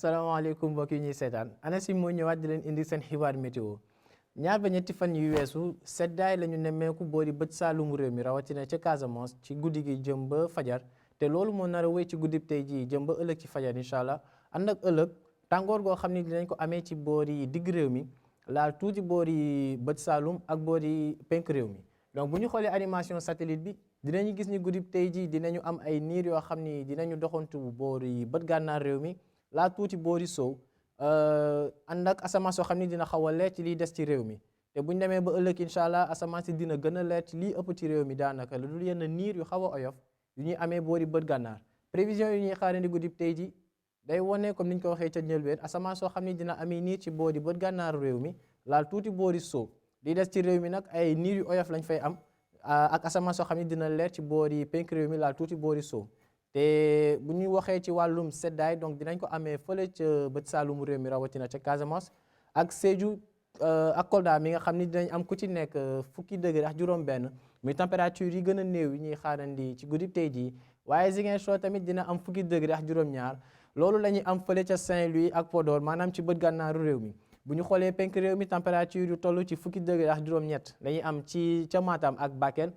asalaamaaleykum mbokk yi ñuy seetaan ANACIM moo ñëwaat di leen indi seen xibaar météo ñaar ba ñetti fan yu weesu seddaay la ñu nemmeeku boori bët saalumu réew mi rawatina ca Casamance ci guddi gi jëm ba fajar te loolu moo nar a wéy ci guddib tey jii jëm ba ëllëg ci fajar incha allah ànd ak ëllëg tàngoor goo xam ni dinañ ko amee ci boori digg réew mi laal tuuti boori bët saalum ak boori penk réew mi donc bu ñu xoolee animation satellite bi dinañu gis ni guddib tey jii dinañu am ay niir yoo xam ni dinañu doxantu boori bët gànnaar réew mi laa tuuti boori sow ànd ak asamaan soo xam ni dina xaw a leer ci liy des ci réew mi te bu ñu demee ba ëllëg incha allah asamaan si dina gën a leer ci lii ëpp ci réew mi daanaka lu dul yenn niir yu xaw a oyof yu ñuy amee boori bët gànnaar prévision yu ñuy xaarandi guddib tey ji day wone comme ni ñu ko waxee ca njëlbeen asamaan soo xam ni dina amee niir ci boori bët gànnaar réew mi laal tuuti boori sow li des ci réew mi nag ay niir yu oyof lañ fay am ak asamaan soo xam ni dina leer ci boori penk réew mi laal tuuti boori sow te bu ñu waxee ci wàllum seddaay donc dinañ ko amee fële ca bët saalumu réew mi rawatina ca Casamance ak Sédhiou ak Kolda mi nga xam ni dinañ am ku ci nekk fukki degré ak juróom-benn muy température yi gën a néew yi ñuy xaarandi ci guddi tey jii waaye Ziguinchor tamit dina am fukki degré ak juróom-ñaar loolu la ñuy am fële ca Saint-Louis ak Podor maanaam ci bët gànnaaru réew mi. bu ñu xoolee penk réew mi température yu toll ci fukki degré ak juróom-ñett la ñuy am ci ca Matam ak Bakel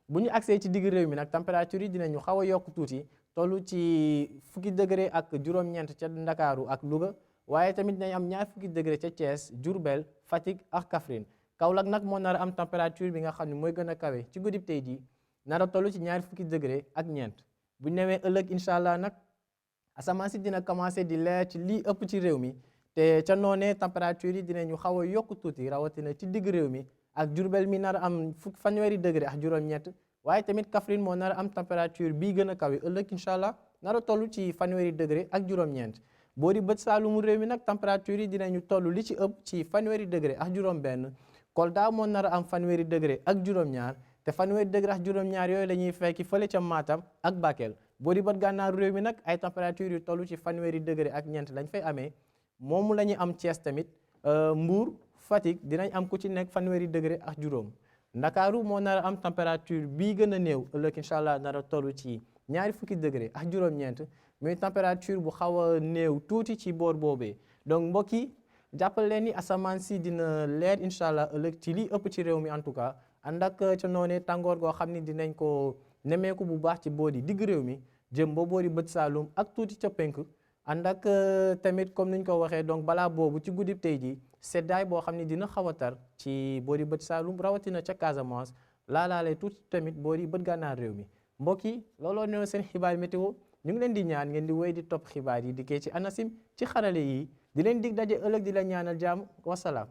bu ñu agsee ci digg réew mi nag température yi dinañu xaw a yokk tuuti. tollu ci fukki degré ak juróom-ñeent ca Ndakaaru ak Louga waaye tamit dinañ am ñaar fukki degré ca Thiès Diourbel Fatick ak Kaffrine Kaolack nag moo nar a am température bi nga xam ne mooy gën a kawe ci guddib tey jii nar a toll ci ñaar fukki degré ak ñeent bu ñu newee ëllëg incha allah nag asamaan si dina commencé di leer ci lii ëpp ci réew mi te ca noonee température yi dinañu xaw a yokk tuuti rawatina ci digg réew mi ak Diourbel mi nar a am fanweeri degré ak juróom-ñett waaye tamit Kaffrine moo nar a am température bii gën a kawe ëllëg incha allah nar a toll ci fanweeri degré ak juróom-ñeent boori bët saalumu réew mi nag température yi dinañu toll li ci ëpp ci fanweeri degré ak juróom-benn Kolda moo nar a am fanweeri degré ak juróom-ñaar te fanweeri degré ak juróom-ñaar yooyu la ñuy fekki fële ca Matam ak Bakel boori bët gànnaaru réew mi nag ay température yu toll ci fanweeri degré ak ñeent lañ fay amee moomu la ñuy am Thiès tamit Mbour Fatick dinañ am ku ci nekk fanweeri degré ak juróom. Ndakaaru moo nar a am température bii gën a néew ëllëg incha allah nar a toll ci ñaari fukki degré ak juróom-ñeent muy température bu xaw a néew tuuti ci boor boobee donc mbokk yi jàppal leen ni asamaan si dina leer incha allah ëllëg ci lii ëpp ci réew mi en tout cas ànd ak ca noonee tàngoor goo xam ni dinañ ko nemeeku bu baax ci boori digg réew mi jëm ba boori bët saalum ak tuuti ca penk ànd ak tamit comme niñ ko waxee donc balaa boobu ci guddib tey ji seddaay boo xam ne dina xaw a tar ci boori bët saalum rawatina ca Casamance laalaale tuuti tamit boori bët gànnaar réew mi mbokk yi looloo ne seen xibaar météo ñu ngi leen di ñaan ngeen di wéy di topp xibaar yi di kee ci ANACIM ci xarale yi di leen dig daje ëllëg di la ñaanal jàmm wasalaam